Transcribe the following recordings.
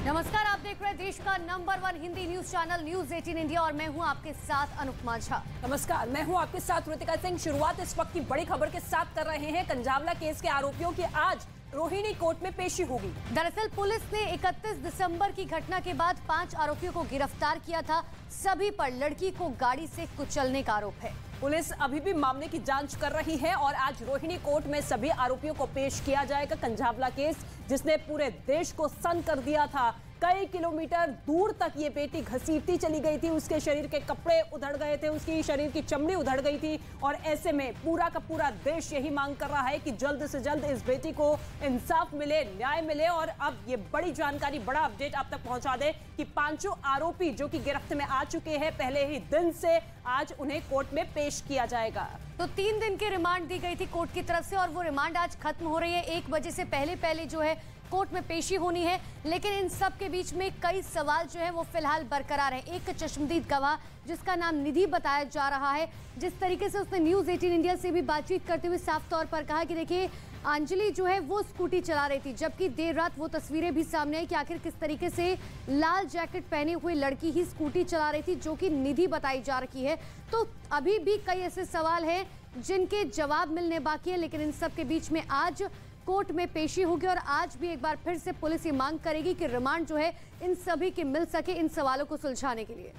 नमस्कार, आप देख रहे हैं देश का number 1 Hindi news channel news 18 India और मैं हूं आपके साथ अनुपमा झा। नमस्कार, मैं हूं आपके साथ ऋतिका सिंह। शुरुआत इस वक्त की बड़ी खबर के साथ कर रहे हैं। कंजावला केस के आरोपियों की आज रोहिणी कोर्ट में पेशी होगी। दरअसल पुलिस ने 31 दिसंबर की घटना के बाद 5 आरोपियों को गिरफ्तार किया था। सभी पर लड़की को गाड़ी से कुचलने का आरोप है। पुलिस अभी भी मामले की जांच कर रही है और आज रोहिणी कोर्ट में सभी आरोपियों को पेश किया जाएगा। कंजावला केस जिसने पूरे देश को सन्न कर दिया था। कई किलोमीटर दूर तक ये बेटी घसीटती चली गई थी, उसके शरीर के कपड़े उधड़ गए थे, उसकी शरीर की चमड़ी उधड़ गई थी और ऐसे में पूरा का पूरा देश यही मांग कर रहा है कि जल्द से जल्द इस बेटी को इंसाफ मिले, न्याय मिले। और अब ये बड़ी जानकारी, बड़ा अपडेट आप तक पहुंचा दे कि 5 आरोपी जो कि गिरफ्त में आ चुके हैं, पहले ही दिन से आज उन्हें कोर्ट में पेश किया जाएगा। तो 3 दिन की रिमांड दी गई थी कोर्ट की तरफ से और वो रिमांड आज खत्म हो रही है। 1 बजे से पहले जो है कोर्ट में पेशी होनी है, लेकिन इन सब के बीच में कई सवाल जो है वो फिलहाल बरकरार है। एक चश्मदीद गवाह जिसका नाम निधि बताया जा रहा है, जिस तरीके से उसने न्यूज 18 इंडिया से भी बातचीत करते हुए साफ तौर पर कहा कि देखिए अंजलि जो है वो स्कूटी चला रही थी, जबकि देर रात वो तस्वीरें भी सामने आई कि आखिर किस तरीके से लाल जैकेट पहने हुए लड़की ही स्कूटी चला रही थी, जो कि निधि बताई जा रही है। तो अभी भी कई ऐसे सवाल हैं जिनके जवाब मिलने बाकी है, लेकिन इन सब के बीच में आज कोर्ट में पेशी होगी और आज भी एक बार फिर से पुलिस ये मांग करेगी कि रिमांड जो है इन सभी की मिल सके इन सवालों को सुलझाने के लिए।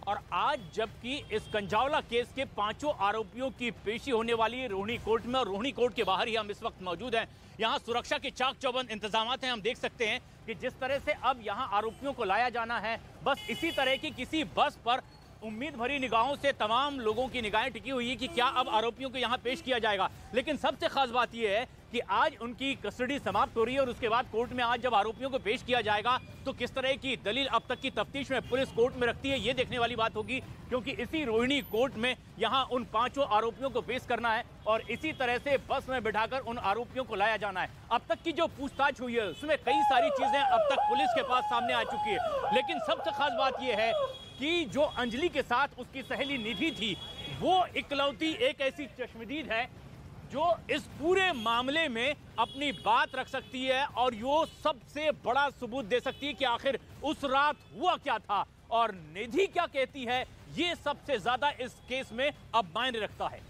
और आज जबकि इस कंजावला केस के 5 आरोपियों की पेशी होने वाली है रोहिणी कोर्ट में, और रोहिणी कोर्ट के बाहर ही हम इस वक्त मौजूद हैं। यहाँ सुरक्षा के चाक चौबंद इंतजाम हैं। हम देख सकते हैं कि जिस तरह से अब यहाँ आरोपियों को लाया जाना है, बस इसी तरह की किसी बस पर उम्मीद भरी निगाहों से तमाम लोगों की निगाहें टिकी हुई है कि क्या अब आरोपियों को यहाँ पेश किया जाएगा। लेकिन सबसे खास बात यह है कि आज उनकी कस्टडी समाप्त हो रही है और उसके बाद कोर्ट में आज जब आरोपियों को पेश किया जाएगा तो किस तरह की दलील अब तक की तफ्तीश में पुलिस कोर्ट में रखती है, ये देखने वाली बात होगी। क्योंकि इसी रोहिणी कोर्ट में यहाँ उन 5 आरोपियों को पेश करना है और इसी तरह से बस में बिठाकर उन आरोपियों को लाया जाना है। अब तक की जो पूछताछ हुई है उसमें कई सारी चीजें अब तक पुलिस के पास सामने आ चुकी है, लेकिन सबसे खास बात यह है कि जो अंजलि के साथ उसकी सहेली निधि थी, वो इकलौती एक ऐसी चश्मदीद है जो इस पूरे मामले में अपनी बात रख सकती है और वो सबसे बड़ा सबूत दे सकती है कि आखिर उस रात हुआ क्या था और निधि क्या कहती है। ये सबसे ज्यादा इस केस में अब मायने रखता है।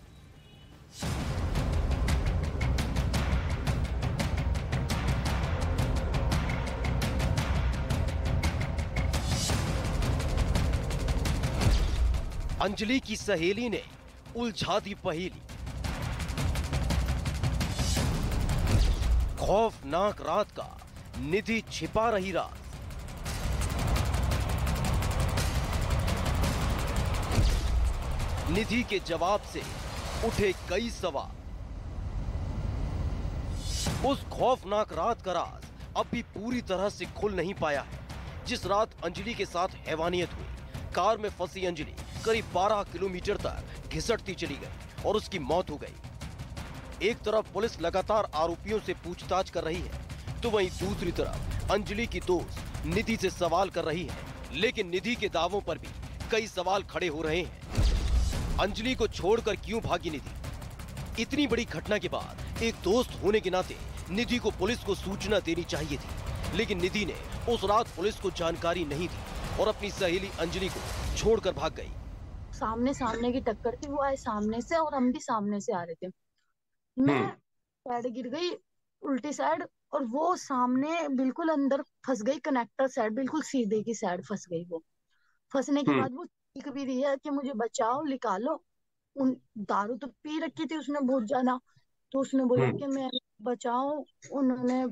अंजलि की सहेली ने उलझा दी पहेली। खौफनाक रात का निधि छिपा रही राज। निधि के जवाब से उठे कई सवाल। उस खौफनाक रात का राज अब भी पूरी तरह से खुल नहीं पाया है। जिस रात अंजलि के साथ हैवानियत हुई, कार में फंसी अंजलि करीब 12 किलोमीटर तक घिसटती चली गई और उसकी मौत हो गई। एक तरफ पुलिस लगातार आरोपियों से पूछताछ कर रही है, तो वहीं दूसरी तरफ अंजलि की दोस्त निधि से सवाल कर रही है। लेकिन निधि के दावों पर भी कई सवाल खड़े हो रहे हैं। अंजलि को छोड़कर क्यों भागी निधि? इतनी बड़ी घटना के बाद एक दोस्त होने के नाते निधि को पुलिस को सूचना देनी चाहिए थी, लेकिन निधि ने उस रात पुलिस को जानकारी नहीं दी और अपनी सहेली अंजलि को छोड़कर भाग गई। सामने की टक्कर थी, वो आए सामने से और हम भी सामने से आ रहे थे। मैं साइड गिर गई उल्टी साइड और वो सामने बिल्कुल अंदर फंस गई, कनेक्टर साइड बिल्कुल सीधे की साइड फंस गई। वो फंसने के बाद वो चीख भी रही है कि मुझे बचाओ, निकालो। उन दारू तो पी रखी थी उसने बहुत ज्यादा, तो उसने बोला कि मैं बचाओ। उन्होंने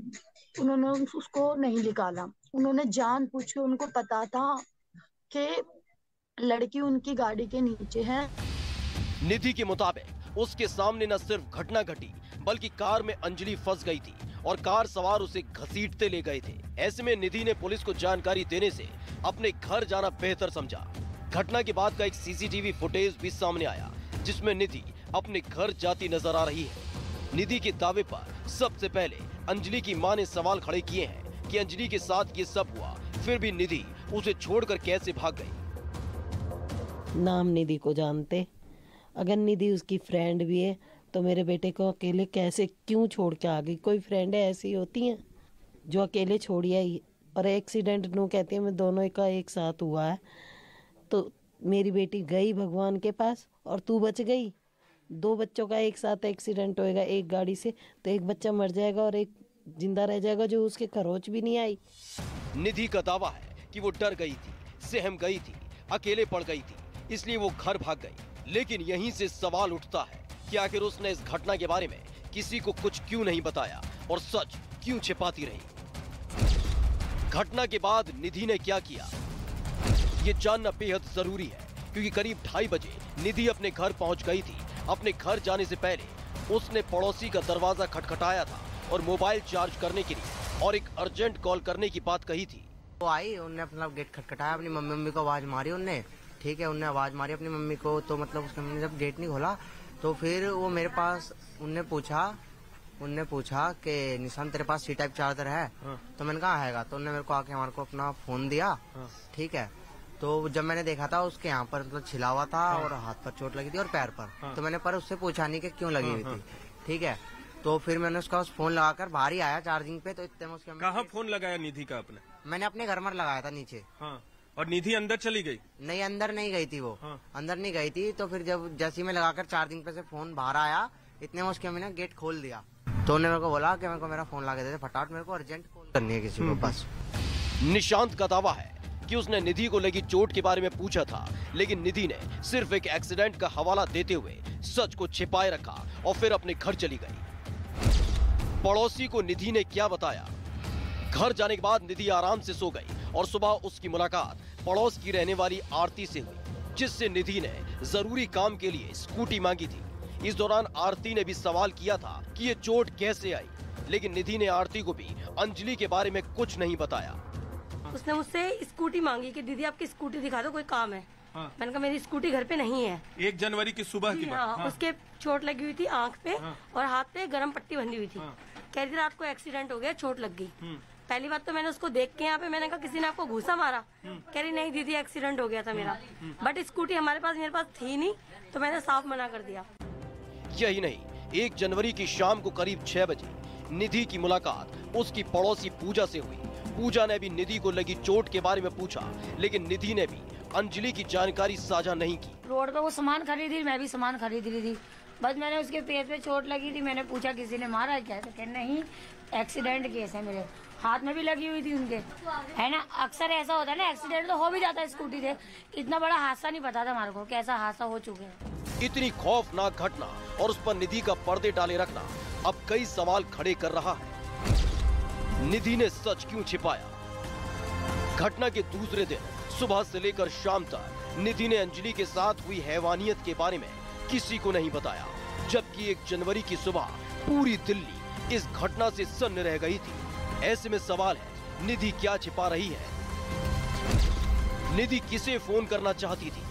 उसको नहीं निकाला। उन्होंने जान पूछ के, उनको पता था कि लड़की उनकी गाड़ी के नीचे है। निधि के मुताबिक उसके सामने न सिर्फ घटना घटी, बल्कि कार में अंजलि फंस गई थी और कार सवार उसे घसीटते ले गए थे। ऐसे में निधि ने पुलिस को जानकारी देने से अपने घर जाना बेहतर समझा। घटना के बाद का एक सीसीटीवी फुटेज भी सामने आया, जिसमें निधि अपने घर जाती नजर आ रही है। निधि के दावे पर सबसे पहले अंजलि की मां ने सवाल खड़े किए हैं कि अंजलि के साथ ये सब हुआ, फिर भी निधि उसे छोड़कर कैसे भाग गई। नाम निधि को जानते, अगर निधि उसकी फ्रेंड भी है तो मेरे बेटे को अकेले कैसे क्यों छोड़ के आ गई। कोई फ्रेंड ऐसी होती हैं जो अकेले छोड़ आई, और एक्सीडेंट नू कहती है मैं दोनों का एक साथ हुआ है। तो मेरी बेटी गई भगवान के पास और तू बच गई। 2 बच्चों का एक साथ एक्सीडेंट होएगा एक गाड़ी से, तो एक बच्चा मर जाएगा और एक जिंदा रह जाएगा जो उसके खरोच भी नहीं आई। निधि का दावा है कि वो डर गई थी, सहम गई थी, अकेले पड़ गई थी, इसलिए वो घर भाग गई। लेकिन यहीं से सवाल उठता है कि आखिर उसने इस घटना के बारे में किसी को कुछ क्यों नहीं बताया और सच क्यों छिपाती रही। घटना के बाद निधि ने क्या किया, ये जानना बेहद जरूरी है, क्योंकि करीब 2:30 बजे निधि अपने घर पहुंच गई थी। अपने घर जाने से पहले उसने पड़ोसी का दरवाजा खटखटाया था और मोबाइल चार्ज करने के लिए और एक अर्जेंट कॉल करने की बात कही थी। वो आई, उनने अपना गेट खटखटाया, अपनी मम्मी को आवाज मारी उनने, ठीक है, उनने आवाज मारी अपनी मम्मी को। तो मतलब उसकी मम्मी ने जब गेट नहीं खोला तो फिर वो मेरे पास उनने पूछा कि निशान तेरे पास C-टाइप चार्जर है? तो मैंने कहा हैगा। तो उन्होंने मेरे को आके हमारे को अपना फोन दिया, ठीक है। तो जब मैंने देखा था उसके यहाँ पर मतलब छिला हुआ था और हाथ पर चोट लगी थी और पैर पर। तो मैंने पर उससे पूछा नहीं कि क्यों लगी हुई थी, ठीक है। तो फिर मैंने उसका फोन लगाकर बाहर ही आया चार्जिंग पे। तो इतने में उसके कहाँ फोन लगाया निधि का अपने? मैंने अपने घर में लगाया था नीचे। और निधि अंदर चली गई? नहीं, अंदर नहीं गई थी वो, अंदर नहीं गई थी। तो फिर जब जैसे मैं लगाकर चार्जिंग पे से फोन बाहर आया, इतने में उसके मैंने गेट खोल दिया। तो उन्होंने मेरे को बोला कि मेरे को मेरा फोन लगा देते फटाफट, मेरे को अर्जेंट कॉल करनी है किसी को बस। निशांत का दावा है कि उसने निधि को लगी चोट के बारे में पूछा था, लेकिन निधि ने सिर्फ एक एक्सीडेंट का हवाला देते हुए सच को छिपाए रखा और फिर अपने घर चली गई। पड़ोसी को निधि ने क्या बताया? घर जाने के बाद निधि आराम से सो गई और सुबह उसकी मुलाकात पड़ोस की रहने वाली आरती से हुई, जिससे निधि ने जरूरी काम के लिए स्कूटी मांगी थी। इस दौरान आरती ने भी सवाल किया था कि ये चोट कैसे आई, लेकिन निधि ने आरती को भी अंजलि के बारे में कुछ नहीं बताया। उसने मुझसे स्कूटी मांगी कि दीदी आपकी स्कूटी दिखा दो, कोई काम है। मैंने कहा मेरी स्कूटी घर पे नहीं है। 1 जनवरी की सुबह की बात। उसके चोट लगी हुई थी आंख पे और हाथ पे गरम पट्टी बंधी हुई थी। कह रही थी रात को एक्सीडेंट हो गया, चोट लग गई। पहली बात तो मैंने उसको देख के यहाँ पे मैंने कहा किसी ने आपको घूसा मारा? कह रही नहीं दीदी एक्सीडेंट हो गया था मेरा, बट स्कूटी मेरे पास थी नहीं, तो मैंने साफ मना कर दिया। यही नहीं, 1 जनवरी की शाम को करीब 6 बजे निधि की मुलाकात उसकी पड़ोसी पूजा से हुई। पूजा ने भी निधि को लगी चोट के बारे में पूछा, लेकिन निधि ने भी अंजलि की जानकारी साझा नहीं की। रोड पे वो सामान खरीदी, मैं भी सामान खरीद रही थी, बस मैंने उसके पैर पे चोट लगी थी। मैंने पूछा किसी ने मारा है क्या? तो कहते नहीं एक्सीडेंट केस है, मेरे हाथ में भी लगी हुई थी उनके, है ना। अक्सर ऐसा होता है ना, एक्सीडेंट तो हो भी जाता है स्कूटी से। इतना बड़ा हादसा नहीं पता था हमारे को, कैसा हादसा हो चुके हैं। इतनी खौफनाक घटना और उस पर निधि का पर्दे डाले रखना अब कई सवाल खड़े कर रहा है। निधि ने सच क्यों छिपाया? घटना के दूसरे दिन सुबह से लेकर शाम तक निधि ने अंजलि के साथ हुई हैवानियत के बारे में किसी को नहीं बताया, जबकि 1 जनवरी की सुबह पूरी दिल्ली इस घटना से सन्न रह गई थी। ऐसे में सवाल है, निधि क्या छिपा रही है? निधि किसे फोन करना चाहती थी?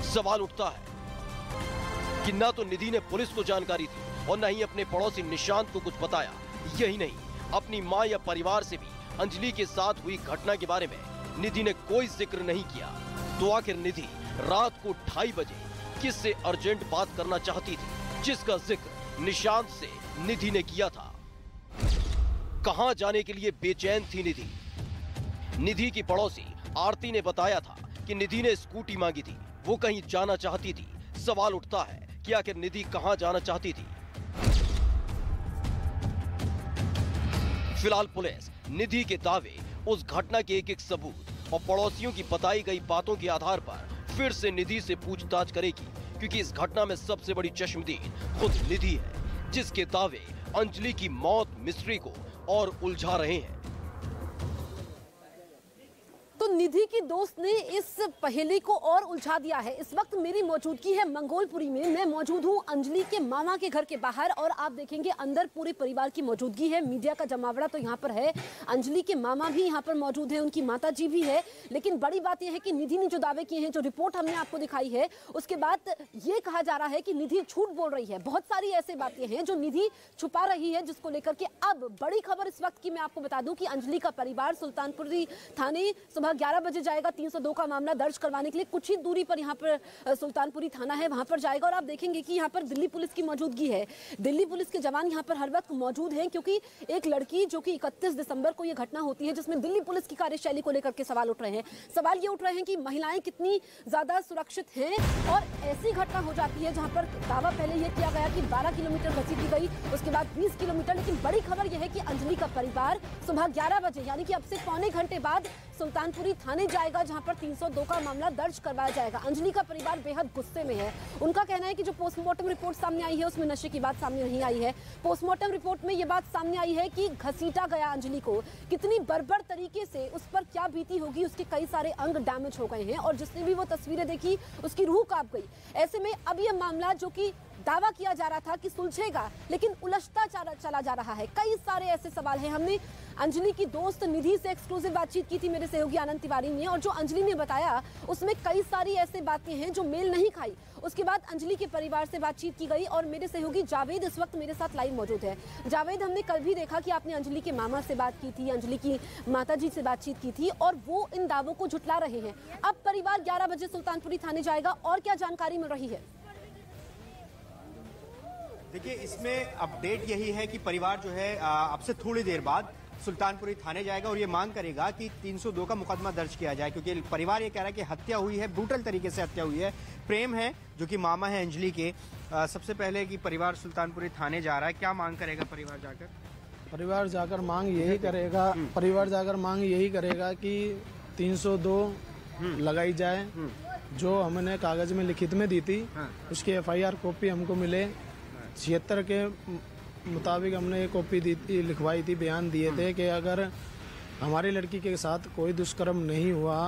सवाल उठता है कि ना तो निधि ने पुलिस को जानकारी दी और न ही अपने पड़ोसी निशांत को कुछ बताया। यही नहीं, अपनी मां या परिवार से भी अंजलि के साथ हुई घटना के बारे में निधि ने कोई जिक्र नहीं किया। तो आखिर निधि रात को 2:30 बजे किससे अर्जेंट बात करना चाहती थी, जिसका जिक्र निशांत से निधि ने किया था? कहां जाने के लिए बेचैन थी निधि? निधि की पड़ोसी आरती ने बताया था कि निधि ने स्कूटी मांगी थी, वो कहीं जाना चाहती थी। सवाल उठता है कि आखिर निधि कहां जाना चाहती थी? फिलहाल पुलिस निधि के दावे, उस घटना के एक-एक सबूत और पड़ोसियों की बताई गई बातों के आधार पर फिर से निधि से पूछताछ करेगी, क्योंकि इस घटना में सबसे बड़ी चश्मदीद खुद निधि है, जिसके दावे अंजलि की मौत मिस्ट्री को और उलझा रहे हैं। तो निधि की दोस्त ने इस पहेली को और उलझा दिया है। इस वक्त मेरी मौजूदगी है मंगोलपुरी में। मैं मौजूद हूं अंजलि के मामा के घर के बाहर और आप देखेंगे अंदर पूरे परिवार की मौजूदगी है। मीडिया का जमावड़ा तो यहाँ पर है। अंजलि के मामा भी यहाँ पर मौजूद है, उनकी माता जी भी है। लेकिन बड़ी बात यह है कि निधि ने जो दावे किए हैं, जो रिपोर्ट हमने आपको दिखाई है, उसके बाद ये कहा जा रहा है कि निधि झूठ बोल रही है। बहुत सारी ऐसी बातें हैं जो निधि छुपा रही है, जिसको लेकर के अब बड़ी खबर इस वक्त की मैं आपको बता दूं कि अंजलि का परिवार सुल्तानपुरी थाने सुबह 11 बजे जाएगा 302 का मामला दर्ज करवाने के लिए। कुछ ही दूरी पर यहाँ पर सुल्तानपुरी थाना है, वहां पर जाएगा और आप देखेंगे कि यहाँ पर दिल्ली पुलिस की मौजूदगी है। दिल्ली पुलिस के जवान यहाँ पर हर वक्त मौजूद हैं, क्योंकि एक लड़की जो कि 31 दिसंबर को ये घटना होती है जिसमें दिल्ली पुलिस की कार्यशैली को लेकर के सवाल उठ रहे हैं। सवाल ये उठ रहे हैं कि महिलाएं कितनी ज्यादा सुरक्षित हैं, और ऐसी घटना हो जाती है जहां पर दावा पहले ये किया गया कि 12 किलोमीटर घसीटी गई, उसके बाद 20 किलोमीटर। लेकिन बड़ी खबर यह है कि अंजलि का परिवार सुबह 11 बजे यानी कि अब से पौने घंटे बाद सुल्तानपुरी थाने जाएगा, जहां पर 302 का मामला दर्ज करवाया जाएगा। अंजलि का परिवार बेहद गुस्से में है। उनका कहना है कि जो पोस्टमार्टम रिपोर्ट सामने आई है उसमें नशे की बात सामने नहीं आई है। पोस्टमार्टम रिपोर्ट में ये बात सामने आई है कि घसीटा गया अंजलि को, कितनी बर्बर तरीके से, उस पर क्या बीती होगी, उसके कई सारे अंग डैमेज हो गए हैं और जिसने भी वो तस्वीरें देखी उसकी रूह कांप गई। ऐसे में अब ये मामला जो कि दावा किया जा रहा था कि सुलझेगा, लेकिन उलझता चला जा रहा है। कई सारे ऐसे सवाल हैं। हमने अंजलि की दोस्त निधि से एक्सक्लूसिव बातचीत की थी मेरे सहयोगी आनंद तिवारी ने, और जो अंजलि ने बताया उसमें कई सारी ऐसे बातें हैं जो मेल नहीं खाई। उसके बाद अंजलि के परिवार से बातचीत की गई और मेरे सहयोगी जावेद इस वक्त मेरे साथ लाइव मौजूद है। जावेद, हमने कल भी देखा कि आपने अंजलि के मामा से बात की थी, अंजलि की माताजी से बातचीत की थी, और वो इन दावों को झुटला रहे हैं। अब परिवार 11 बजे सुल्तानपुरी थाने जाएगा, और क्या जानकारी मिल रही है? देखिए, इसमें अपडेट यही है कि परिवार जो है अब से थोड़ी देर बाद सुल्तानपुरी थाने जाएगा और ये मांग करेगा कि 302 का मुकदमा दर्ज किया जाए, क्योंकि परिवार ये कह रहा है कि हत्या हुई है, ब्रूटल तरीके से हत्या हुई है। प्रेम है जो कि मामा है अंजलि के। सबसे पहले कि परिवार सुल्तानपुरी थाने जा रहा है, क्या मांग करेगा परिवार जाकर? परिवार जाकर मांग यही करेगा कि 302 लगाई जाए, जो हमने कागज में लिखित में दी थी उसकी FIR कॉपी हमको मिले। 76 के मुताबिक हमने ये कॉपी दी थी, लिखवाई थी, बयान दिए थे कि अगर हमारी लड़की के साथ कोई दुष्कर्म नहीं हुआ,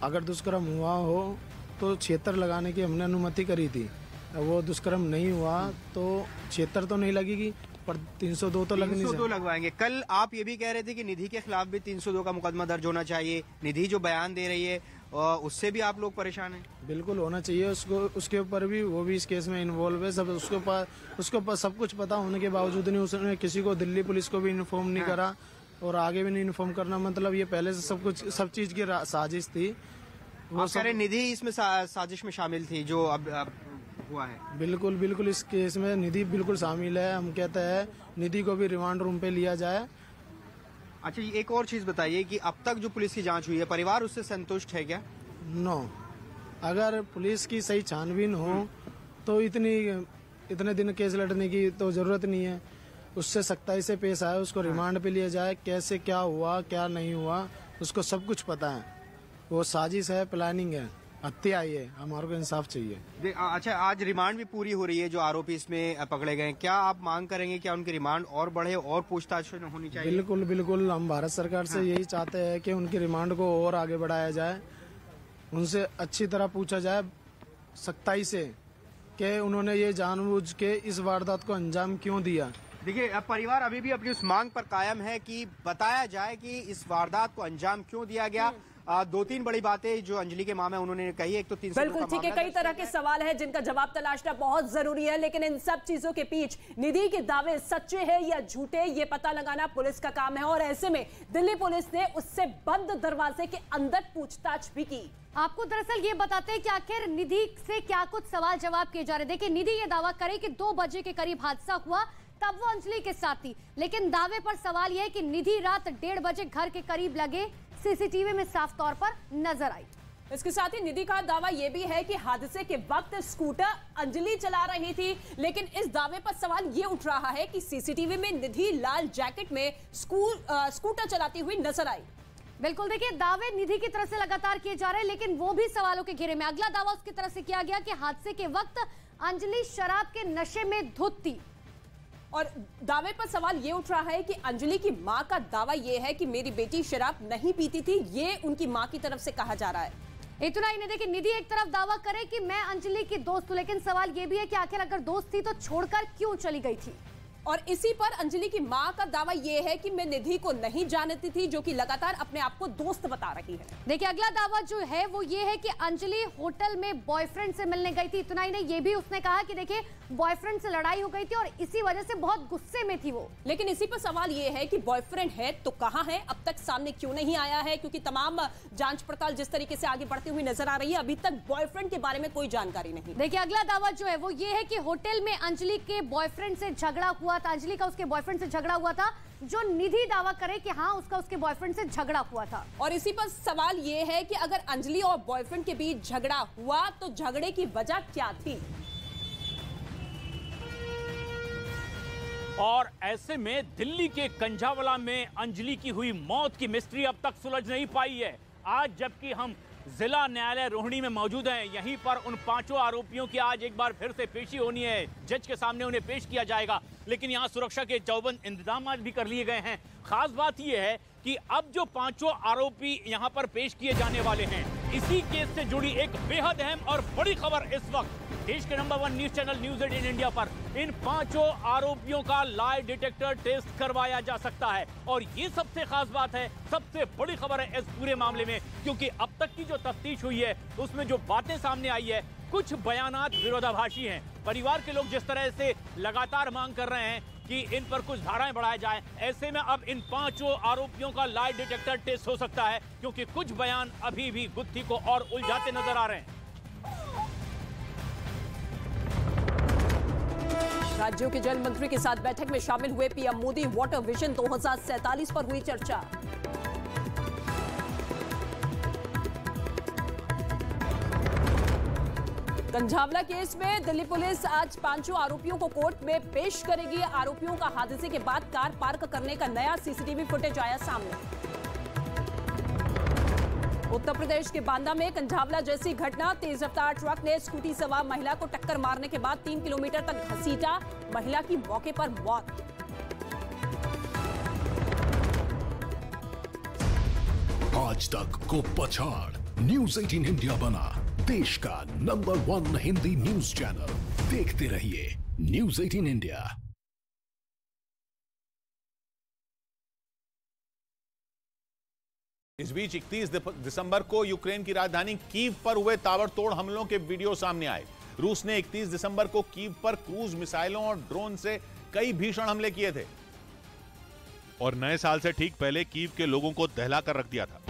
अगर दुष्कर्म हुआ हो तो 76 लगाने की हमने अनुमति करी थी। वो दुष्कर्म नहीं हुआ तो 76 तो नहीं लगेगी, पर 302 तो लगनी चाहिए। 302 लगवाएंगे। कल आप ये भी कह रहे थे कि निधि के खिलाफ भी 302 का मुकदमा दर्ज होना चाहिए। निधि जो बयान दे रही है उससे भी आप लोग परेशान हैं? बिल्कुल होना चाहिए। उसके ऊपर भी, वो भी इस केस में इन्वॉल्व है। सब उसको सब कुछ पता होने के बावजूद नहीं उसने किसी को, दिल्ली पुलिस को भी इन्फॉर्म नहीं करा और आगे भी नहीं इन्फॉर्म करना, मतलब ये पहले से सब चीज की साजिश थी। वो सारे निधि इसमें साजिश में शामिल थी जो अब हुआ है? बिल्कुल इस केस में निधि बिल्कुल शामिल है। हम कहते हैं निधि को भी रिमांड रूम पे लिया जाए। अच्छा, एक और चीज बताइए कि अब तक जो पुलिस की जांच हुई है, परिवार उससे संतुष्ट है क्या? नो, अगर पुलिस की सही छानबीन हो तो इतने दिन केस लड़ने की तो जरूरत नहीं है। उससे सख्ताई से पेश आए, उसको रिमांड पे लिया जाए। कैसे क्या हुआ क्या नहीं हुआ उसको सब कुछ पता है। वो साजिश है, प्लानिंग है, हत्या आई है। हमारे को इंसाफ चाहिए। अच्छा, आज रिमांड भी पूरी हो रही है जो आरोपी इसमें पकड़े गए, क्या आप मांग करेंगे क्या उनकी रिमांड और बढ़े और पूछताछ होनी चाहिए? बिल्कुल हम भारत सरकार से यही चाहते हैं कि उनकी रिमांड को और आगे बढ़ाया जाए, उनसे अच्छी तरह पूछा जाए सख्ताई से कि उन्होंने ये जानबूझ के इस वारदात को अंजाम क्यों दिया। देखिए, अब परिवार अभी भी अपनी उस मांग पर कायम है कि बताया जाए कि इस वारदात को अंजाम क्यों दिया गया। 2-3 बड़ी बातें जो अंजलि के मामा उन्होंने कही। एक तो 302 बिल्कुल ठीक है, कई तरह के सवाल हैं जिनका जवाब तलाशना बहुत जरूरी है, लेकिन इन सब चीजों के बीच निधि के दावे सच्चे हैं या झूठे ये पता लगाना पुलिस का काम है। और ऐसे में दिल्ली पुलिस ने उससे बंद दरवाजे के अंदर पूछताछ भी की। आपको दरअसल ये बताते हैं कि आखिर निधि से क्या कुछ सवाल जवाब किए जा रहे। देखिए, निधि ये दावा करे कि 2 बजे के करीब हादसा हुआ, तब वो अंजलि के साथ थी, लेकिन दावे पर सवाल यह है कि निधि रात 1:30 बजे घर के करीब लगे सीसीटीवी में साफ तौर पर नजर आई। इसके साथ ही निधि का दावा यह भी है कि हादसे के वक्त स्कूटर अंजलि चला रही थी, लेकिन इस दावे पर सवाल ये उठ रहा है कि सीसीटीवी में निधि लाल जैकेट में स्कूटर चलाती हुई नजर आई। बिल्कुल, देखिए दावे निधि की तरफ से लगातार किए जा रहे हैं, लेकिन वो भी सवालों के घेरे में। अगला दावा उसकी तरफ से किया गया कि हादसे के वक्त अंजलि शराब के नशे में धुत थी। और दावे पर सवाल ये उठ रहा है कि अंजलि की मां का दावा ये है कि मेरी बेटी शराब नहीं पीती थी, ये उनकी मां की तरफ से कहा जा रहा है। इतना ही नहीं, देखिए निधि एक तरफ दावा करे कि मैं अंजलि की दोस्त हूं, लेकिन सवाल ये भी है कि आखिर अगर दोस्त थी तो छोड़कर क्यों चली गई थी। और इसी पर अंजलि की मां का दावा यह है कि मैं निधि को नहीं जानती थी, जो कि लगातार अपने आप को दोस्त बता रही है। देखिए अगला दावा जो है वो ये है कि अंजलि होटल में बॉयफ्रेंड से मिलने गई थी। इतना ही नहीं, ये भी उसने कहा कि देखिए बॉयफ्रेंड से लड़ाई हो गई थी और इसी वजह से बहुत गुस्से में थी वो। लेकिन इसी पर सवाल ये है कि बॉयफ्रेंड है तो कहां है, अब तक सामने क्यों नहीं आया है? क्योंकि तमाम जांच पड़ताल जिस तरीके से आगे बढ़ती हुई नजर आ रही है, अभी तक बॉयफ्रेंड के बारे में कोई जानकारी नहीं। देखिए अगला दावा जो है वो ये है कि होटल में अंजलि के बॉयफ्रेंड से झगड़ा हुआ था। अंजलि का उसके बॉयफ्रेंड से झगड़ा हुआ था, जो निधि दावा करे कि हाँ उसका उसके बॉयफ्रेंड से झगड़ा हुआ था। और इसी पर सवाल ये है कि अगर अंजलि और बॉयफ्रेंड के बीच झगड़ा हुआ तो झगड़े की वजह क्या थी? और ऐसे में दिल्ली के कंझावला में अंजलि की हुई मौत की मिस्ट्री अब तक सुलझ नहीं पाई है। आज जबकि हम जिला न्यायालय रोहिणी में मौजूद हैं, यहीं पर उन 5 आरोपियों की आज एक बार फिर से पेशी होनी है। जज के सामने उन्हें पेश किया जाएगा, लेकिन यहाँ सुरक्षा के चौबंद इंतजाम भी कर लिए गए हैं। खास बात यह है कि अब जो 5 आरोपी यहाँ पर पेश किए जाने वाले हैं, इसी केस से जुड़ी एक बेहद अहम और बड़ी खबर इस वक्त देश के number 1 news channel news 18 India पर इन 5 आरोपियों का लाई डिटेक्टर टेस्ट करवाया जा सकता है। और ये सबसे खास बात है, सबसे बड़ी खबर है इस पूरे मामले में, क्योंकि अब तक की जो तफ्तीश हुई है उसमें जो बातें सामने आई है, कुछ बयानात विरोधाभासी हैं। परिवार के लोग जिस तरह से लगातार मांग कर रहे हैं कि इन पर कुछ धाराएं बढ़ाई जाए, ऐसे में अब इन 5 आरोपियों का लाई डिटेक्टर टेस्ट हो सकता है, क्योंकि कुछ बयान अभी भी गुत्थी को और उलझाते नजर आ रहे हैं। राज्यों के जल मंत्री के साथ बैठक में शामिल हुए पीएम मोदी। वाटर विजन 2047 पर हुई चर्चा। कंझावला केस में दिल्ली पुलिस आज 5 आरोपियों को कोर्ट में पेश करेगी। आरोपियों का हादसे के बाद कार पार्क करने का नया सीसीटीवी फुटेज आया सामने। उत्तर प्रदेश के बांदा में कंझावला जैसी घटना, तेज रफ्तार ट्रक ने स्कूटी सवार महिला को टक्कर मारने के बाद 3 किलोमीटर तक घसीटा, महिला की मौके पर मौत। आज तक को पछाड़ न्यूज 18 इंडिया बना देश का नंबर 1 हिंदी न्यूज चैनल। देखते रहिए न्यूज 18 इंडिया। इस बीच 31 दिसंबर को यूक्रेन की राजधानी कीव पर हुए ताबड़तोड़ हमलों के वीडियो सामने आए। रूस ने 31 दिसंबर को कीव पर क्रूज मिसाइलों और ड्रोन से कई भीषण हमले किए थे और नए साल से ठीक पहले कीव के लोगों को दहला कर रख दिया था।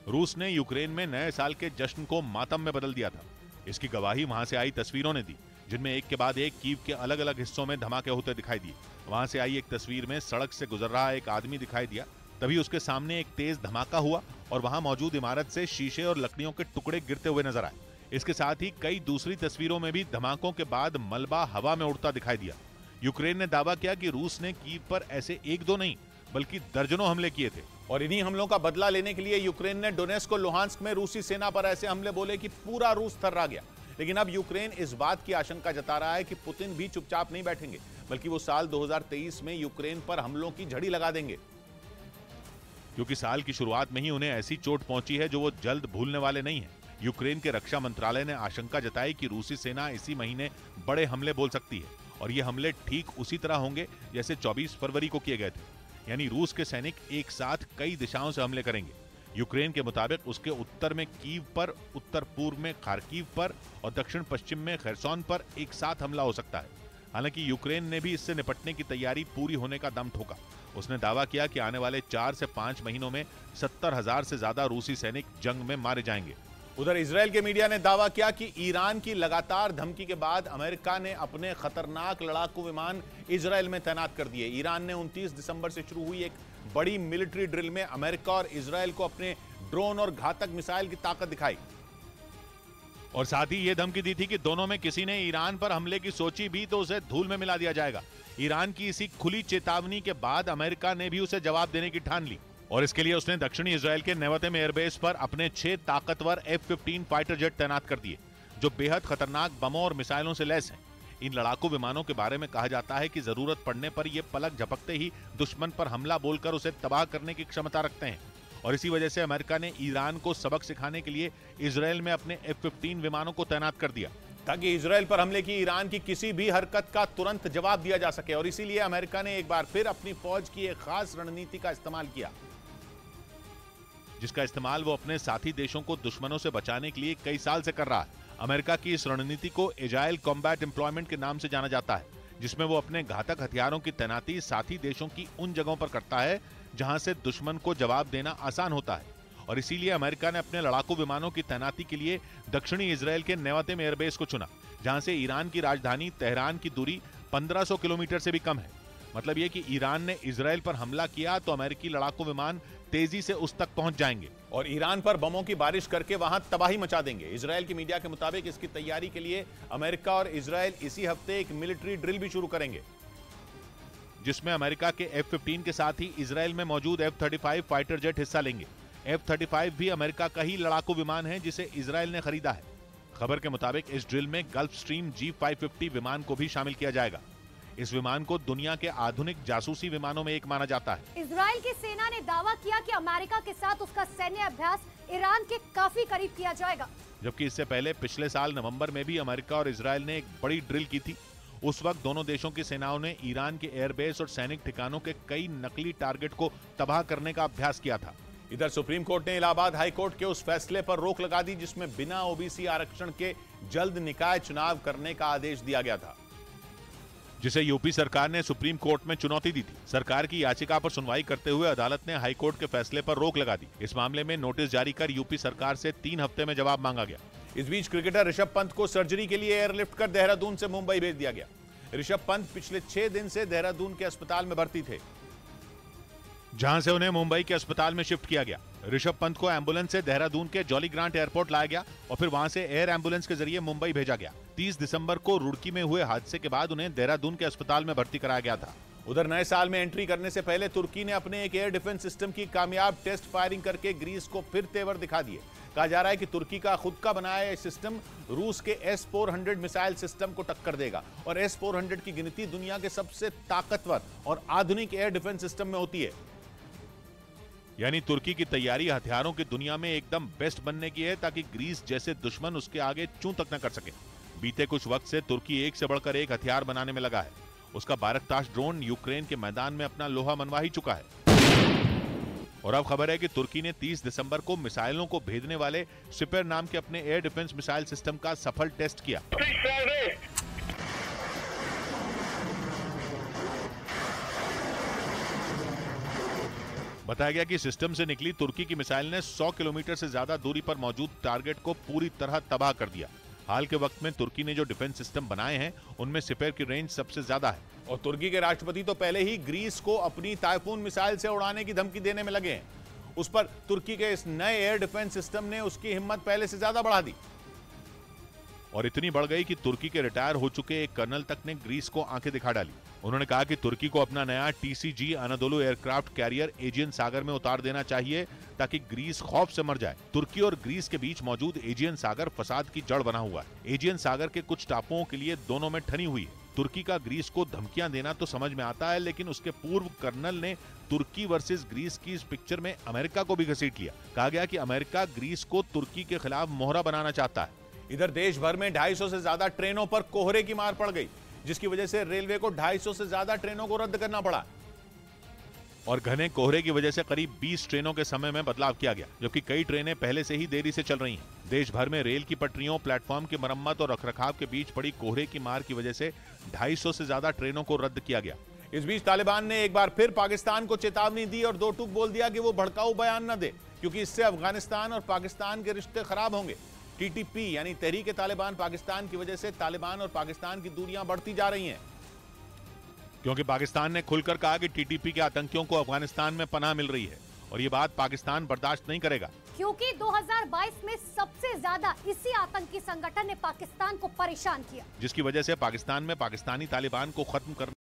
रूस ने यूक्रेन में नए साल के जश्न को मातम में बदल दिया था। इसकी गवाही वहां से आई तस्वीरों ने दी, जिनमें एक के बाद एक कीव के अलग अलग हिस्सों में धमाके होते दिखाई दिए। वहां से आई एक तस्वीर में सड़क से गुजर रहा एक आदमी दिखाई दिया, तभी उसके सामने एक तेज धमाका हुआ और वहां मौजूद इमारत से शीशे और लकड़ियों के टुकड़े गिरते हुए नजर आए। इसके साथ ही कई दूसरी तस्वीरों में भी धमाकों के बाद मलबा हवा में उड़ता दिखाई दिया। यूक्रेन ने दावा किया कि रूस ने कीव पर ऐसे 1-2 नहीं बल्कि दर्जनों हमले किए थे। और इन्हीं हमलों का बदला लेने के लिए यूक्रेन ने डोनेस्क और लुहांस्क में रूसी सेना पर ऐसे हमले बोले कि पूरा रूस थर्रा गया। लेकिन अब यूक्रेन इस बात की आशंका जता रहा है कि पुतिन भी चुपचाप नहीं बैठेंगे, बल्कि वो साल 2023 में यूक्रेन पर हमलों की झड़ी लगा देंगे, क्योंकि साल की शुरुआत में ही उन्हें ऐसी चोट पहुंची है जो वो जल्द भूलने वाले नहीं हैं। यूक्रेन के रक्षा मंत्रालय ने आशंका जताई कि रूसी सेना इसी महीने बड़े हमले बोल सकती है और ये हमले ठीक उसी तरह होंगे जैसे 24 फरवरी को किए गए थे, यानी रूस के सैनिक एक साथ कई दिशाओं से हमले करेंगे। यूक्रेन के मुताबिक उसके उत्तर में कीव पर, उत्तर पूर्व में खार्किव पर और दक्षिण पश्चिम में खरसोन पर एक साथ हमला हो सकता है। हालांकि यूक्रेन ने भी इससे निपटने की तैयारी पूरी होने का दम ठोका। उसने दावा किया कि आने वाले 4 से 5 महीनों में 70,000 से ज्यादा रूसी सैनिक जंग में मारे जाएंगे। उधर इजराइल के मीडिया ने दावा किया कि ईरान की लगातार धमकी के बाद अमेरिका ने अपने खतरनाक लड़ाकू विमान इजराइल में तैनात कर दिए। ईरान ने 29 दिसंबर से शुरू हुई एक बड़ी मिलिट्री ड्रिल में अमेरिका और इजराइल को अपने ड्रोन और घातक मिसाइल की ताकत दिखाई और साथ ही यह धमकी दी थी कि दोनों में किसी ने ईरान पर हमले की सोची भी तो उसे धूल में मिला दिया जाएगा। ईरान की इसी खुली चेतावनी के बाद अमेरिका ने भी उसे जवाब देने की ठान ली और इसके लिए उसने दक्षिणी इजराइल के नेवतेम एयरबेस पर अपने 6 ताकतवर F-15 फाइटर जेट तैनात कर दिए, जो बेहद खतरनाक बमों और मिसाइलों से लैस हैं। इन लड़ाकू विमानों के बारे में कहा जाता है कि जरूरत पड़ने पर ये पलक झपकते ही दुश्मन पर हमला बोलकर उसे तबाह करने की क्षमता रखते हैं और इसी वजह से अमेरिका ने ईरान को सबक सिखाने के लिए इजराइल में अपने F-15 विमानों को तैनात कर दिया। ताकि इजराइल पर हमले की ईरान की किसी भी हरकत का तुरंत जवाब दिया जा सके। और इसीलिए अमेरिका ने एक बार फिर अपनी फौज की एक खास रणनीति का इस्तेमाल किया, जिसका इस्तेमाल वो अपने साथी देशों को दुश्मनों से बचाने के लिए कई साल से कर रहा है। अमेरिका की इस रणनीति को एजाइल कॉम्बैट एम्प्लॉयमेंट के नाम से जाना जाता है, जिसमें वो अपने घातक हथियारों की तैनाती साथी देशों की उन जगहों पर करता है जहां से दुश्मन को जवाब देना आसान होता है। और इसीलिए अमेरिका ने अपने लड़ाकू विमानों की तैनाती के लिए दक्षिणी इजराइल के नेवातिम एयरबेस को चुना, जहां से ईरान की राजधानी तेहरान की दूरी 1500 किलोमीटर से भी कम है। मतलब यह कि ईरान ने इजराइल पर हमला किया तो अमेरिकी लड़ाकू विमान तेजी से उस तक पहुंच जाएंगे और ईरान पर बमों की बारिश करके वहां तबाही मचा देंगे। इजराइल की मीडिया के मुताबिक इसकी तैयारी के लिए अमेरिका और इजराइल इसी हफ्ते एक मिलिट्री ड्रिल भी शुरू करेंगे, जिसमें अमेरिका के F-15 के साथ ही इजराइल में मौजूद F-35 फाइटर जेट हिस्सा लेंगे। F-35 भी अमेरिका का ही लड़ाकू विमान है जिसे इजराइल ने खरीदा है। खबर के मुताबिक इस ड्रिल में गल्फ स्ट्रीम G550 विमान को भी शामिल किया जाएगा। इस विमान को दुनिया के आधुनिक जासूसी विमानों में एक माना जाता है। इजराइल की सेना ने दावा किया कि अमेरिका के साथ उसका सैन्य अभ्यास ईरान के काफी करीब किया जाएगा, जबकि इससे पहले पिछले साल नवंबर में भी अमेरिका और इजराइल ने एक बड़ी ड्रिल की थी। उस वक्त दोनों देशों की सेनाओं ने ईरान के एयरबेस और सैनिक ठिकानों के कई नकली टारगेट को तबाह करने का अभ्यास किया था। इधर सुप्रीम कोर्ट ने इलाहाबाद हाई कोर्ट के उस फैसले पर रोक लगा दी जिसमें बिना ओबीसी आरक्षण के जल्द निकाय चुनाव करने का आदेश दिया गया था, जिसे यूपी सरकार ने सुप्रीम कोर्ट में चुनौती दी थी। सरकार की याचिका पर सुनवाई करते हुए अदालत ने हाई कोर्ट के फैसले पर रोक लगा दी। इस मामले में नोटिस जारी कर यूपी सरकार से 3 हफ्ते में जवाब मांगा गया। इस बीच क्रिकेटर ऋषभ पंत को सर्जरी के लिए एयरलिफ्ट कर देहरादून से मुंबई भेज दिया गया। ऋषभ पंत पिछले 6 दिन से देहरादून के अस्पताल में भर्ती थे, जहां से उन्हें मुंबई के अस्पताल में शिफ्ट किया गया। ऋषभ पंत को एम्बुलेंस से देहरादून के जॉली ग्रांट एयरपोर्ट लाया गया और फिर वहां से एयर एम्बुलेंस के जरिए मुंबई भेजा गया। 30 दिसंबर को रुड़की में हुए हादसे के बाद उन्हें देहरादून के अस्पताल में भर्ती कराया गया था। उधर नए साल में एंट्री करने से पहले तुर्की ने अपने एक एयर डिफेंस सिस्टम की कामयाब टेस्ट फायरिंग करके ग्रीस को फिर तेवर दिखा दिए। कहा जा रहा है कि तुर्की का खुद का बनाया यह सिस्टम रूस के S-400 मिसाइल सिस्टम को टक्कर देगा और S-400 की गिनती दुनिया के सबसे ताकतवर और आधुनिक एयर डिफेंस सिस्टम में होती है। यानी तुर्की की तैयारी हथियारों की दुनिया में एकदम बेस्ट बनने की है, ताकि ग्रीस जैसे दुश्मन उसके आगे चूं तक न कर सके। बीते कुछ वक्त से तुर्की एक से बढ़कर एक हथियार बनाने में लगा है। उसका बारकताश ड्रोन यूक्रेन के मैदान में अपना लोहा मनवा ही चुका है। और अब खबर है कि तुर्की ने 30 दिसंबर को मिसाइलों को भेजने वाले सिपर नाम के अपने एयर डिफेंस मिसाइल सिस्टम का सफल टेस्ट किया। बताया गया कि सिस्टम से निकली तुर्की की मिसाइल ने 100 किलोमीटर से ज्यादा दूरी पर मौजूद टारगेट को पूरी तरह तबाह कर दिया। हाल के वक्त में तुर्की ने जो डिफेंस सिस्टम बनाए हैं उनमें सिपर की रेंज सबसे ज्यादा है। और तुर्की के राष्ट्रपति तो पहले ही ग्रीस को अपनी टाइफून मिसाइल से उड़ाने की धमकी देने में लगे हैं। उस पर तुर्की के इस नए एयर डिफेंस सिस्टम ने उसकी हिम्मत पहले से ज्यादा बढ़ा दी और इतनी बढ़ गई कि तुर्की के रिटायर हो चुके एक कर्नल तक ने ग्रीस को आंखें दिखा डाली। उन्होंने कहा कि तुर्की को अपना नया TCG अनादोलू एयरक्राफ्ट कैरियर एजियन सागर में उतार देना चाहिए ताकि ग्रीस खौफ से मर जाए। तुर्की और ग्रीस के बीच मौजूद एजियन सागर फसाद की जड़ बना हुआ है। एजियन सागर के कुछ टापुओं के लिए दोनों में ठनी हुई है। तुर्की का ग्रीस को धमकियां देना तो समझ में आता है, लेकिन उसके पूर्व कर्नल ने तुर्की वर्सेस ग्रीस की इस पिक्चर में अमेरिका को भी घसीट लिया। कहा गया कि अमेरिका ग्रीस को तुर्की के खिलाफ मोहरा बनाना चाहता है। इधर देश भर में 250 से ज्यादा ट्रेनों पर कोहरे की मार पड़ गई, जिसकी वजह से रेलवे को 250 से ज्यादा ट्रेनों को रद्द करना पड़ा और घने कोहरे की वजह से करीब 20 ट्रेनों के समय में बदलाव किया गया, जबकि कई ट्रेनें पहले से ही देरी से चल रही हैं। देश भर में रेल की पटरियों, प्लेटफॉर्म की मरम्मत और रखरखाव के बीच पड़ी कोहरे की मार की वजह से 250 से ज्यादा ट्रेनों को रद्द किया गया। इस बीच तालिबान ने एक बार फिर पाकिस्तान को चेतावनी दी और 2 टूक बोल दिया कि वो भड़काऊ बयान न दे, क्योंकि इससे अफगानिस्तान और पाकिस्तान के रिश्ते खराब होंगे। TTP यानी तहरीक तालिबान पाकिस्तान की वजह से तालिबान और पाकिस्तान की दूरियां बढ़ती जा रही हैं, क्योंकि पाकिस्तान ने खुलकर कहा कि TTP के आतंकियों को अफगानिस्तान में पनाह मिल रही है और ये बात पाकिस्तान बर्दाश्त नहीं करेगा, क्योंकि 2022 में सबसे ज्यादा इसी आतंकी संगठन ने पाकिस्तान को परेशान किया, जिसकी वजह से पाकिस्तान में पाकिस्तानी तालिबान को खत्म करने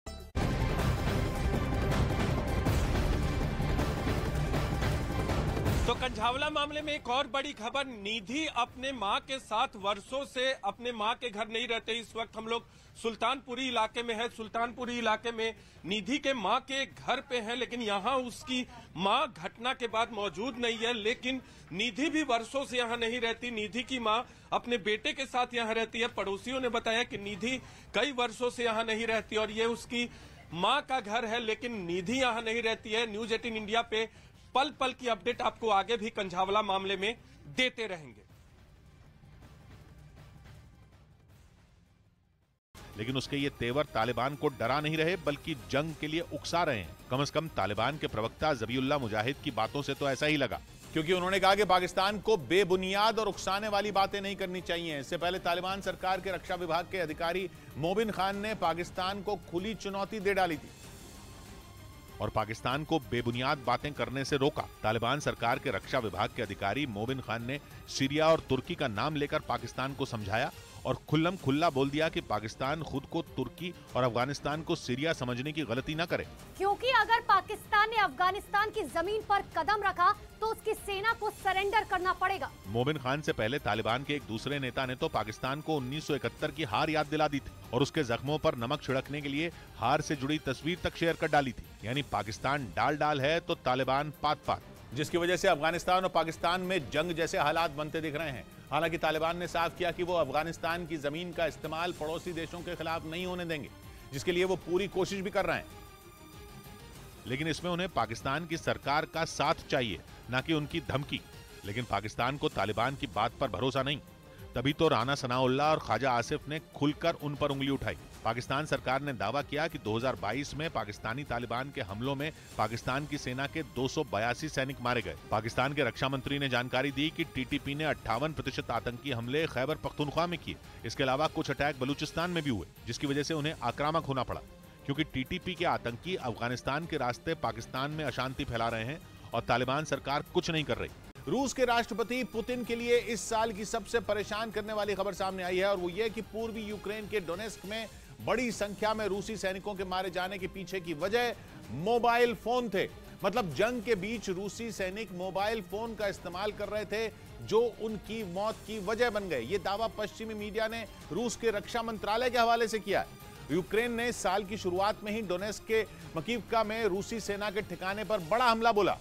तो कंझावला मामले में एक और बड़ी खबर, निधि अपने मां के साथ वर्षों से अपने मां के घर नहीं रहते। इस वक्त हम लोग सुल्तानपुरी इलाके में है। सुल्तानपुरी इलाके में निधि के मां के घर पे हैं, लेकिन यहाँ उसकी मां घटना के बाद मौजूद नहीं है। लेकिन निधि भी वर्षों से यहाँ नहीं रहती। निधि की मां अपने बेटे के साथ यहाँ रहती है। पड़ोसियों ने बताया कि निधि कई वर्षों से यहाँ नहीं रहती और ये उसकी मां का घर है, लेकिन निधि यहाँ नहीं रहती है। न्यूज 18 इंडिया पे पल पल की अपडेट आपको आगे भी कंझावला मामले में देते रहेंगे। लेकिन उसके ये तेवर तालिबान को डरा नहीं रहे, बल्कि जंग के लिए उकसा रहे हैं। कम से कम तालिबान के प्रवक्ता ज़बीउल्लाह मुजाहिद की बातों से तो ऐसा ही लगा, क्योंकि उन्होंने कहा कि पाकिस्तान को बेबुनियाद और उकसाने वाली बातें नहीं करनी चाहिए। इससे पहले तालिबान सरकार के रक्षा विभाग के अधिकारी मोबिन खान ने पाकिस्तान को खुली चुनौती दे डाली थी और पाकिस्तान को बेबुनियाद बातें करने से रोका। तालिबान सरकार के रक्षा विभाग के अधिकारी मोबिन खान ने सीरिया और तुर्की का नाम लेकर पाकिस्तान को समझाया और खुल्लम खुल्ला बोल दिया कि पाकिस्तान खुद को तुर्की और अफगानिस्तान को सीरिया समझने की गलती न करे, क्योंकि अगर पाकिस्तान ने अफगानिस्तान की जमीन पर कदम रखा तो उसकी सेना को सरेंडर करना पड़ेगा। मोबिन खान से पहले तालिबान के एक दूसरे नेता ने तो पाकिस्तान को 1971 की हार याद दिला दी थी और उसके जख्मों पर नमक छिड़कने के लिए हार से जुड़ी तस्वीर तक शेयर कर डाली थी। यानी पाकिस्तान डाल डाल है तो तालिबान पात पात, जिसकी वजह से अफगानिस्तान और पाकिस्तान में जंग जैसे हालात बनते दिख रहे हैं। हालांकि तालिबान ने साफ किया कि वो अफगानिस्तान की जमीन का इस्तेमाल पड़ोसी देशों के खिलाफ नहीं होने देंगे, जिसके लिए वो पूरी कोशिश भी कर रहे हैं। लेकिन इसमें उन्हें पाकिस्तान की सरकार का साथ चाहिए, न कि उनकी धमकी। लेकिन पाकिस्तान को तालिबान की बात पर भरोसा नहीं, तभी तो राना सनाउल्लाह और ख्वाजा आसिफ ने खुलकर उन पर उंगली उठाई। पाकिस्तान सरकार ने दावा किया कि 2022 में पाकिस्तानी तालिबान के हमलों में पाकिस्तान की सेना के 282 सैनिक मारे गए। पाकिस्तान के रक्षा मंत्री ने जानकारी दी कि टीटीपी ने 58% आतंकी हमले खैबर पख्तूनख्वा में किए। इसके अलावा कुछ अटैक बलूचिस्तान में भी हुए, जिसकी वजह से उन्हें आक्रामक होना पड़ा, क्योंकि टीटीपी के आतंकी अफगानिस्तान के रास्ते पाकिस्तान में अशांति फैला रहे हैं और तालिबान सरकार कुछ नहीं कर रही। रूस के राष्ट्रपति पुतिन के लिए इस साल की सबसे परेशान करने वाली खबर सामने आई है और वो ये कि पूर्वी यूक्रेन के डोनेस्क में बड़ी संख्या में रूसी सैनिकों के मारे जाने के पीछे की वजह मोबाइल फोन थे। मतलब जंग के बीच रूसी सैनिक मोबाइल फोन का इस्तेमाल कर रहे थे, जो उनकी मौत की वजह बन गए। ये दावा पश्चिमी मीडिया ने रूस के रक्षा मंत्रालय के हवाले से किया है। यूक्रेन ने साल की शुरुआत में ही डोनेस्क के मकीवका में रूसी सेना के ठिकाने पर बड़ा हमला बोला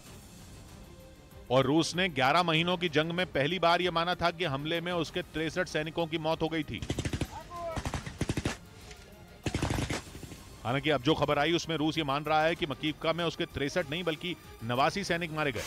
और रूस ने 11 महीनों की जंग में पहली बार यह माना था कि हमले में उसके 63 सैनिकों की मौत हो गई थी। हालांकि अब जो खबर आई उसमें रूस ये मान रहा है कि मकीवका में उसके 63 नहीं बल्कि 89 सैनिक मारे गए,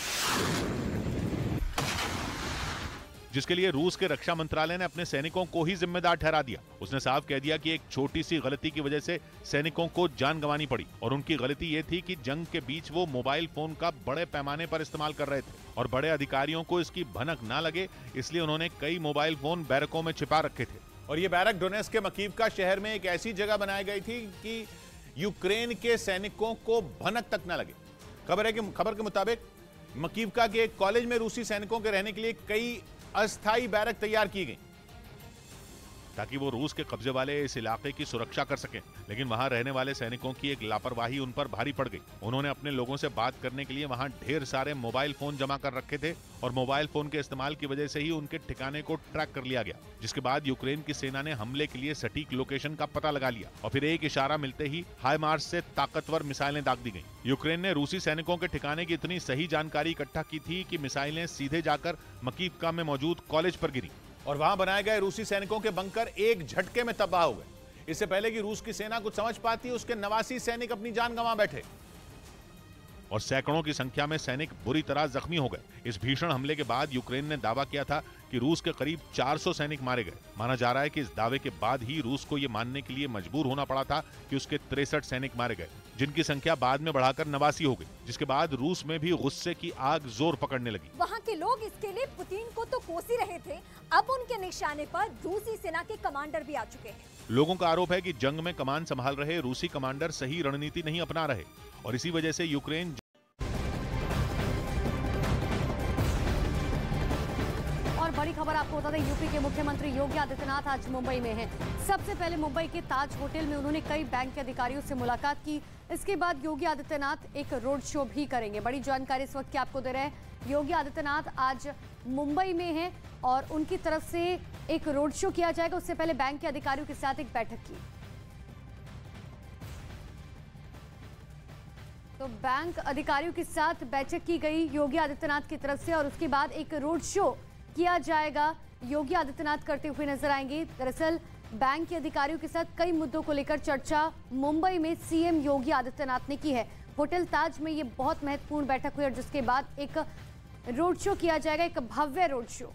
जिसके लिए रूस के रक्षा मंत्रालय ने अपने सैनिकों को ही जिम्मेदार ठहरा दिया। उसने साफ कह दिया कि एक छोटी सी गलती की वजह से सैनिकों को जान गंवानी पड़ी और उनकी गलती ये थी कि जंग के बीच वो मोबाइल फोन का बड़े पैमाने पर इस्तेमाल कर रहे थे और बड़े अधिकारियों को इसकी भनक ना लगे, इसलिए उन्होंने कई मोबाइल फोन बैरकों में छिपा रखे थे। और ये बैरक डोनेस्क के मकीवका शहर में एक ऐसी जगह बनाई गई थी कि यूक्रेन के सैनिकों को भनक तक न लगे। खबर के मुताबिक मकीवका के एक कॉलेज में रूसी सैनिकों के रहने के लिए कई अस्थायी बैरक तैयार की गई ताकि वो रूस के कब्जे वाले इस इलाके की सुरक्षा कर सकें। लेकिन वहां रहने वाले सैनिकों की एक लापरवाही उन पर भारी पड़ गई। उन्होंने अपने लोगों से बात करने के लिए वहां ढेर सारे मोबाइल फोन जमा कर रखे थे और मोबाइल फोन के इस्तेमाल की वजह से ही उनके ठिकाने को ट्रैक कर लिया गया, जिसके बाद यूक्रेन की सेना ने हमले के लिए सटीक लोकेशन का पता लगा लिया और फिर एक इशारा मिलते ही हाईमार्स से ताकतवर मिसाइलें दाग दी गई। यूक्रेन ने रूसी सैनिकों के ठिकाने की इतनी सही जानकारी इकट्ठा की थी कि मिसाइलें सीधे जाकर मकीवका में मौजूद कॉलेज पर गिरी और वहां बनाए गए रूसी सैनिकों के बंकर एक झटके में तबाह हो गए। इससे पहले कि रूस की सेना कुछ समझ पाती, उसके 89 सैनिक अपनी जान गंवा बैठे और सैकड़ों की संख्या में सैनिक बुरी तरह जख्मी हो गए। इस भीषण हमले के बाद यूक्रेन ने दावा किया था कि रूस के करीब 400 सैनिक मारे गए। माना जा रहा है कि इस दावे के बाद ही रूस को यह मानने के लिए मजबूर होना पड़ा था कि उसके 63 सैनिक मारे गए, जिनकी संख्या बाद में बढ़ाकर 89 हो गई, जिसके बाद रूस में भी गुस्से की आग जोर पकड़ने लगी। वहाँ के लोग इसके लिए पुतिन को तो कोस ही रहे थे, अब उनके निशाने पर रूसी सेना के कमांडर भी आ चुके हैं। लोगों का आरोप है कि जंग में कमान संभाल रहे रूसी कमांडर सही रणनीति नहीं अपना रहे और इसी वजह से यूक्रेन। और बड़ी खबर आपको बता दें, यूपी के मुख्यमंत्री योगी आदित्यनाथ आज मुंबई में हैं। सबसे पहले मुंबई के ताज होटल में उन्होंने कई बैंक के अधिकारियों से मुलाकात की। इसके बाद योगी आदित्यनाथ एक रोड शो भी करेंगे। बड़ी जानकारी इस वक्त की आपको दे रहे हैं। योगी आदित्यनाथ आज मुंबई में हैं और उनकी तरफ से एक रोड शो किया जाएगा। उससे पहले बैंक के अधिकारियों के साथ एक बैठक की। तो बैंक अधिकारियों के साथ बैठक की गई योगी आदित्यनाथ की तरफ से और उसके बाद एक रोड शो किया जाएगा। योगी आदित्यनाथ करते हुए नजर आएंगे। दरअसल बैंक के अधिकारियों के साथ कई मुद्दों को लेकर चर्चा मुंबई में सीएम योगी आदित्यनाथ ने की है। होटल ताज में ये बहुत महत्वपूर्ण बैठक हुई और जिसके बाद एक रोड शो किया जाएगा, एक भव्य रोड शो।